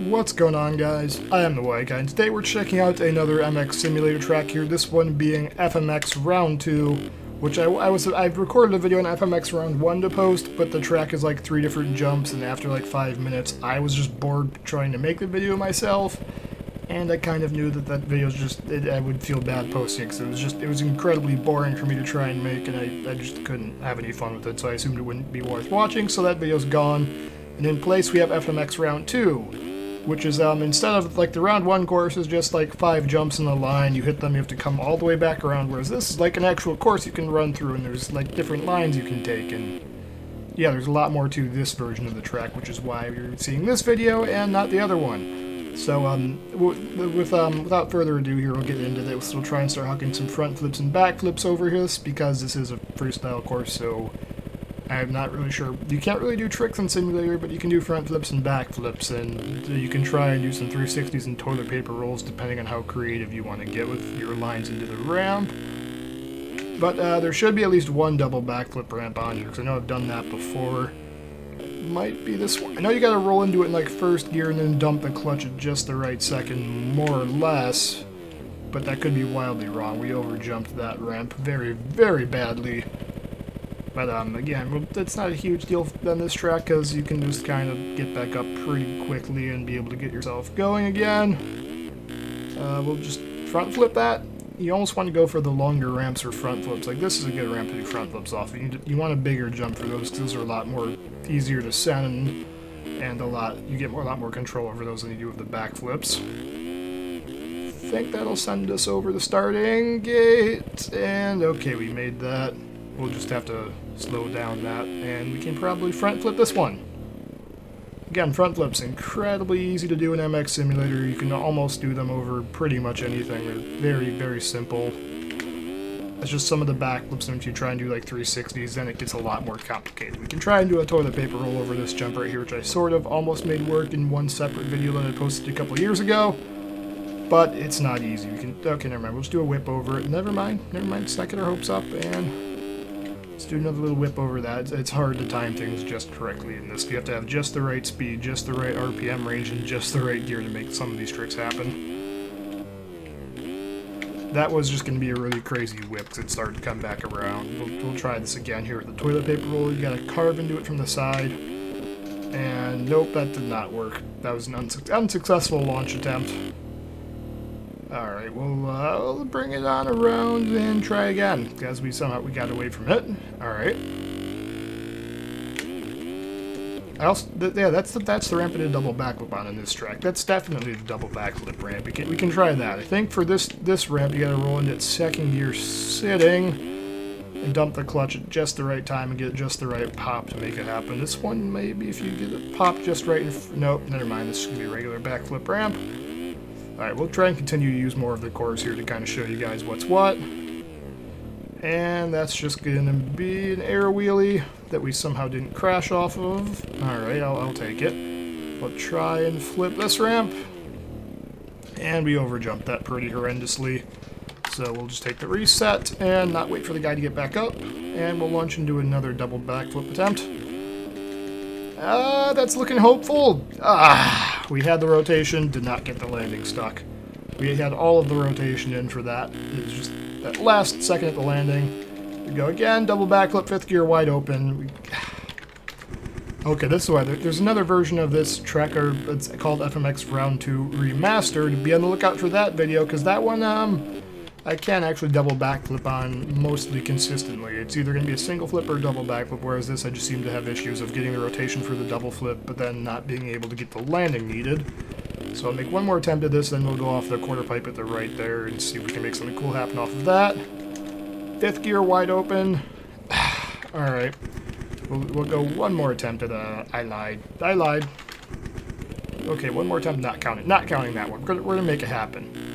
What's going on, guys? I am the White Guy, and today we're checking out another MX simulator track here, this one being FMX Round 2, which I've recorded a video on FMX Round 1 to post, but the track is like 3 different jumps, and after like 5 minutes, I was just bored trying to make the video myself, and I kind of knew that that video was just, I would feel bad posting, because it was incredibly boring for me to try and make, and I just couldn't have any fun with it, so I assumed it wouldn't be worth watching, so that video's gone. And in place we have FMX Round 2, which is, instead of, like, the Round 1 course is just, like, 5 jumps in a line, you hit them, you have to come all the way back around, whereas this is, like, an actual course you can run through, and there's, like, different lines you can take, and, yeah, there's a lot more to this version of the track, which is why you're seeing this video and not the other one. So, without further ado here, we'll get into this. We'll try and start hucking some front flips and back flips over this, because this is a freestyle course, so I'm not really sure. You can't really do tricks in simulator, but you can do front flips and back flips, and you can try and do some 360s and toilet paper rolls depending on how creative you want to get with your lines into the ramp. But there should be at least one double backflip ramp on here, because I know I've done that before. Might be this one. I know you gotta roll into it in like first gear and then dump the clutch at just the right second, more or less. But that could be wildly wrong. We overjumped that ramp very, very badly. But again, it's not a huge deal on this track because you can just kind of get back up pretty quickly and be able to get yourself going again. We'll just front flip that. You almost want to go for the longer ramps for front flips. Like this is a good ramp to do front flips off. You want a bigger jump for those because those are a lot more easier to send and you get a lot more control over those than you do with the back flips. I think that'll send us over the starting gate, and okay, we made that. We'll just have to slow down that, and we can probably front flip this one. Again, front flips, incredibly easy to do in MX Simulator. You can almost do them over pretty much anything. They're very, very simple. That's just some of the back flips, and if you try and do like 360s, then it gets a lot more complicated. We can try and do a toilet paper roll over this jump right here, which I sort of almost made work in one separate video that I posted a couple of years ago. But it's not easy. Okay, never mind. We'll just do a whip over it. Never mind. Let's not get our hopes up, and let's do another little whip over that. It's hard to time things just correctly in this. You have to have just the right speed, just the right RPM range, and just the right gear to make some of these tricks happen. That was just going to be a really crazy whip because it started to come back around. We'll try this again here with the toilet paper roll. You got to carve into it from the side. And nope, that did not work. That was an unsuccessful launch attempt. Alright, we'll bring it on around and try again, because we got away from it. Alright. Yeah, that's the ramp I did double backflip on in this track. That's definitely the double backflip ramp. We can try that. I think for this ramp, you gotta roll into second gear sitting and dump the clutch at just the right time and get just the right pop to make it happen. This one, maybe if you get it popped just right nope, never mind. This is gonna be a regular backflip ramp. Alright, we'll try and continue to use more of the course here to kind of show you guys what's what. And that's just going to be an air wheelie that we somehow didn't crash off of. Alright, I'll take it. We'll try and flip this ramp. And we overjumped that pretty horrendously. So we'll just take the reset and not wait for the guy to get back up. And we'll launch into another double backflip attempt. That's looking hopeful. We had the rotation, did not get the landing stuck. We had all of the rotation in for that. It was just that last second at the landing. We go again, double backflip, 5th gear wide open. Okay, this is why there's another version of this track, it's called FMX Round 2 Remastered. Be on the lookout for that video, because that one, I can actually double backflip on mostly consistently. It's either going to be a single flip or a double backflip, whereas this I just seem to have issues of getting the rotation for the double flip, but then not being able to get the landing needed. So I'll make one more attempt at this, then we'll go off the quarter pipe at the right there and see if we can make something cool happen off of that. 5th gear wide open. Alright. We'll go one more attempt at I lied. Okay, one more attempt, not counting that one. We're gonna make it happen.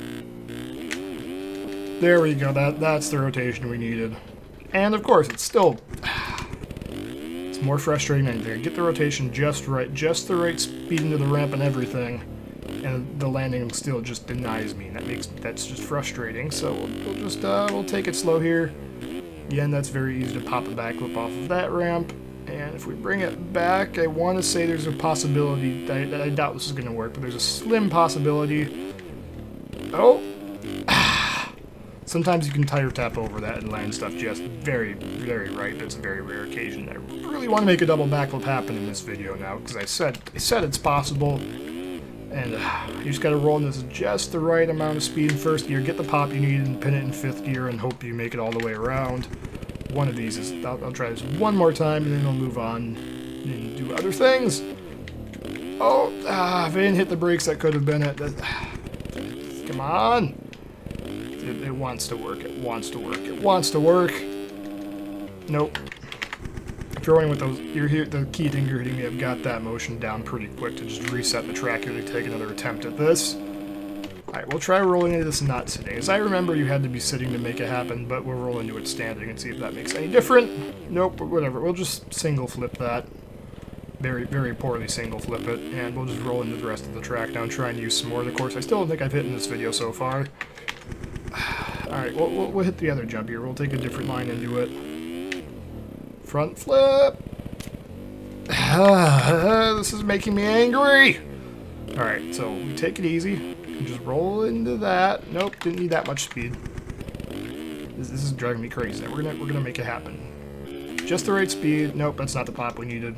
There we go, that's the rotation we needed. And of course, it's still... it's more frustrating than anything. Get the rotation just right, just the right speed into the ramp and everything, and the landing still just denies me. That's just frustrating, so we'll take it slow here. Again, that's very easy to pop a backflip off of that ramp. And if we bring it back, I want to say there's a possibility, I doubt this is going to work, but there's a slim possibility. Oh! Sometimes you can tire tap over that and land stuff just very, very right. That's a very rare occasion. I really want to make a double backflip happen in this video now, because I said it's possible. And you just got to roll in this just the right amount of speed in first gear, get the pop you need, and pin it in fifth gear, and hope you make it all the way around. One of these is, I'll try this one more time, and then I'll move on and do other things. Oh, if I didn't hit the brakes, that could have been it. Come on. It wants to work. It wants to work. It wants to work. Nope. If you're running with those, the key thing you're hitting me, I've got that motion down pretty quick to just reset the track here to take another attempt at this. Alright, we'll try rolling into this not sitting. As I remember, you had to be sitting to make it happen, but we'll roll into it standing and see if that makes any different. Nope, whatever. We'll just single flip that. Very, very poorly single flip it, and we'll just roll into the rest of the track now and try and use some more of the course I still don't think I've hit in this video so far. Alright, we'll hit the other jump here. We'll take a different line and do it. Front flip! This is making me angry! Alright, so we take it easy. Just roll into that. Nope, didn't need that much speed. This is driving me crazy. We're gonna make it happen. Just the right speed. Nope, that's not the pop we needed.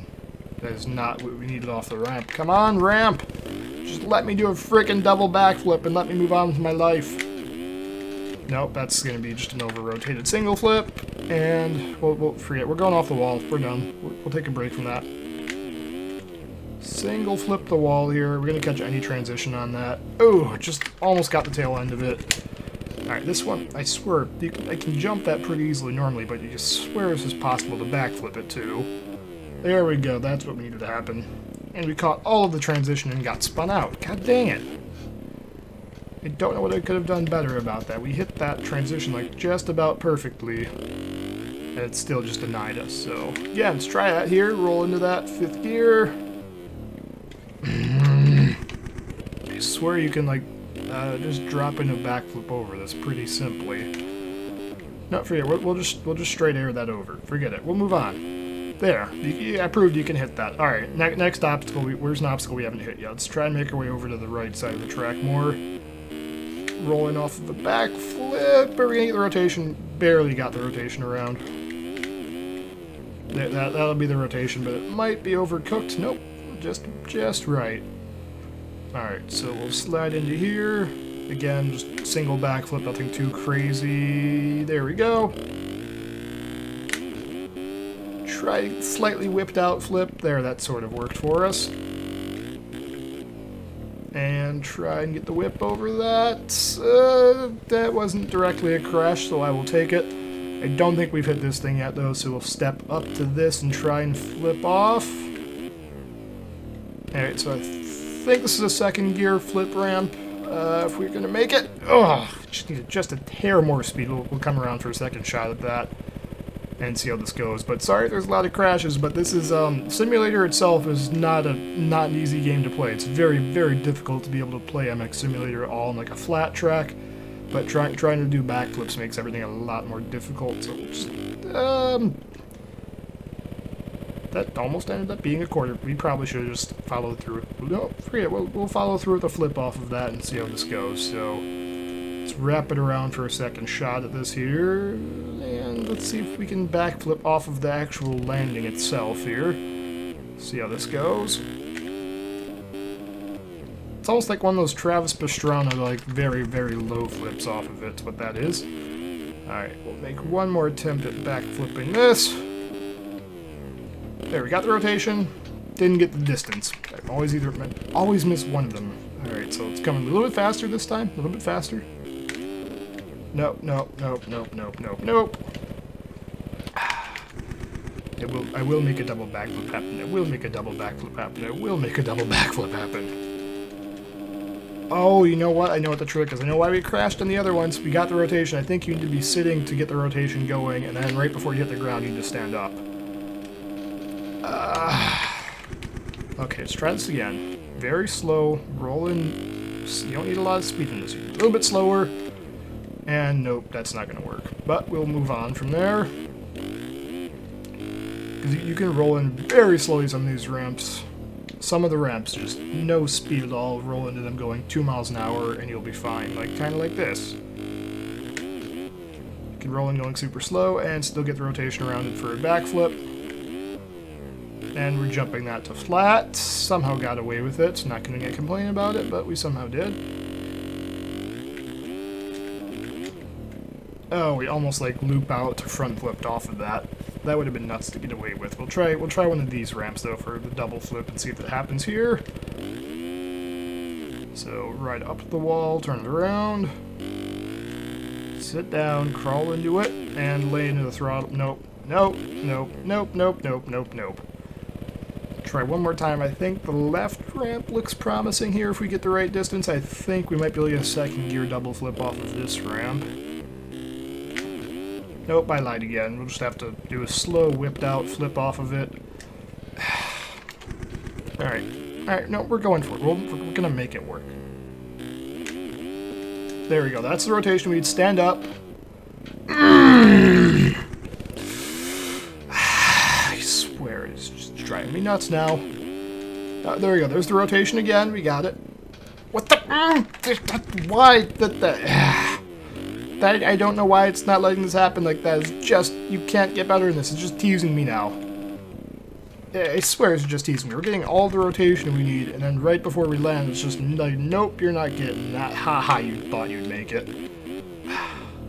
That is not what we needed off the ramp. Come on, ramp! Just let me do a freaking double backflip and let me move on with my life. Nope, that's gonna be just an over-rotated single flip, and we'll forget. We're going off the wall. We're done. We'll take a break from that. Single flip the wall here. We're gonna catch any transition on that. Oh, just almost got the tail end of it. Alright, this one, I swear, I can jump that pretty easily normally, but you just swear this is possible to backflip it too. There we go, that's what needed to happen. And we caught all of the transition and got spun out. God dang it. I don't know what I could have done better about that. We hit that transition like just about perfectly, and it still just denied us. So, yeah, let's try that here. Roll into that fifth gear. I swear you can, like, just drop in a backflip over this pretty simply. No, forget it. We'll just straight air that over. Forget it. We'll move on. There. I proved you can hit that. Alright, next obstacle. Where's an obstacle we haven't hit yet? Let's try and make our way over to the right side of the track more. Rolling off of the back flip. Are we gonna get the rotation? Barely got the rotation around. That'll be the rotation, but it might be overcooked. Nope. Just right. Alright, so we'll slide into here. Again, just single backflip, nothing too crazy. There we go. Try slightly whipped out flip. There, that sort of worked for us. And try and get the whip over that. That wasn't directly a crash, so I will take it. I don't think we've hit this thing yet, though, so we'll step up to this and try and flip off. Alright, so I think this is a second gear flip ramp. If we're gonna make it. Oh, just need just a hair more speed. We'll come around for a second shot at that and see how this goes. But sorry, there's a lot of crashes, but this is, Simulator itself is not an easy game to play. It's very, very difficult to be able to play MX Simulator all on like a flat track, but trying to do backflips makes everything a lot more difficult, so we'll just, that almost ended up being a quarter. We probably should have just followed through. No, forget it. We'll follow through with a flip off of that and see how this goes, so let's wrap it around for a second shot at this here, and let's see if we can backflip off of the actual landing itself here. See how this goes. It's almost like one of those Travis Pastrana, like, very, very low flips off of it. That's what that is. Alright, we'll make one more attempt at backflipping this. There, we got the rotation. Didn't get the distance. I always miss one of them. Alright, so it's coming a little bit faster this time. A little bit faster. Nope. I will make a double backflip happen. I will make a double backflip happen. I will make a double backflip happen. Oh, you know what? I know what the trick is. I know why we crashed on the other ones. We got the rotation. I think you need to be sitting to get the rotation going, and then right before you hit the ground, you need to stand up. Okay, let's try this again. Very slow. Roll in. You don't need a lot of speed in this. A little bit slower. And nope, that's not going to work. But we'll move on from there. Because you can roll in very slowly some of these ramps. Some of the ramps, just no speed at all. Roll into them going 2 miles an hour and you'll be fine. Like, kind of like this. You can roll in going super slow and still get the rotation around it for a backflip. And we're jumping that to flat. Somehow got away with it. Not going to get complaining about it, but we somehow did. Oh, we almost like loop out to front flipped off of that. That would have been nuts to get away with. We'll try one of these ramps though for the double flip and see if it happens here. So right up the wall, turn it around, sit down, crawl into it, and lay into the throttle. Nope, nope, nope, nope, nope, nope, nope, nope. Try one more time. I think the left ramp looks promising here if we get the right distance. I think we might be able to get a second gear double flip off of this ramp. Nope, I lied again. We'll just have to do a slow whipped out flip off of it. Alright, no, we're going for it. We're gonna make it work. There we go, that's the rotation. We'd stand up. I swear, it's just driving me nuts now. There we go, there's the rotation again. We got it. What the? Why? I don't know why it's not letting this happen like that. It's just, you can't get better than this. It's just teasing me now. I swear it's just teasing me. We're getting all the rotation we need, and then right before we land, it's just like, nope, you're not getting that. Haha, you thought you'd make it.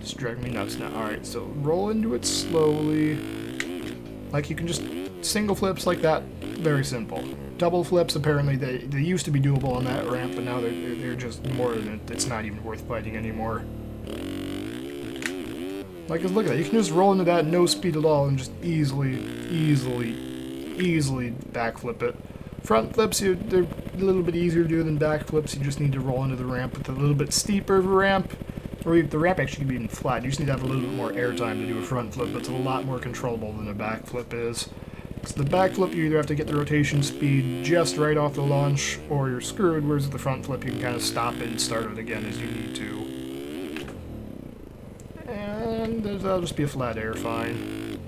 It's driving me nuts now. Alright, so roll into it slowly. Like, you can just single flips like that. Very simple. Double flips, apparently, they used to be doable on that ramp, but now they're just more than it. It's not even worth fighting anymore. Like, look at that. You can just roll into that, no speed at all, and just easily backflip it. Front flips, they're a little bit easier to do than back flips. You just need to roll into the ramp with a little bit steeper of a ramp. Or the ramp actually can be even flat. You just need to have a little bit more airtime to do a front flip, but it's a lot more controllable than a back flip is. Because the back flip, you either have to get the rotation speed just right off the launch, or you're screwed, whereas with the front flip, you can kind of stop it and start it again as you need to. And that'll just be a flat air, fine.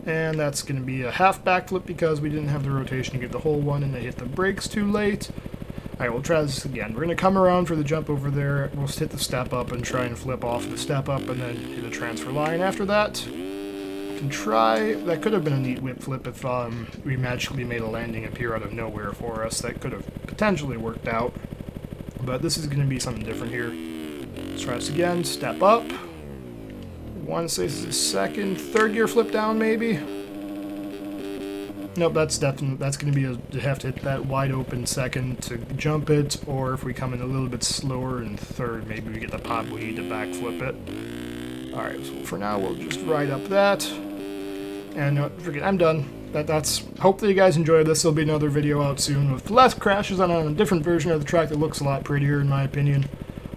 And that's going to be a half backflip because we didn't have the rotation to get the whole one and I hit the brakes too late. Alright, we'll try this again. We're going to come around for the jump over there. We'll hit the step up and try and flip off the step up and then hit a transfer line after that. We can try. That could have been a neat whip flip if we magically made a landing appear out of nowhere for us. That could have potentially worked out. But this is going to be something different here. Let's try this again. Step up. I want to say this is the second, third gear flip down, maybe. Nope, that's definitely, that's going to be you have to hit that wide open second to jump it, or if we come in a little bit slower in third, maybe we get the pop we need to backflip it. Alright, so for now we'll just ride up that. And forget, I'm done. That's hopefully you guys enjoyed this. There'll be another video out soon with less crashes on a different version of the track that looks a lot prettier in my opinion.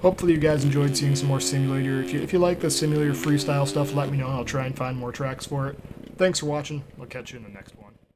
Hopefully you guys enjoyed seeing some more simulator. If you like the simulator freestyle stuff, let me know and I'll try and find more tracks for it. Thanks for watching. I'll catch you in the next one.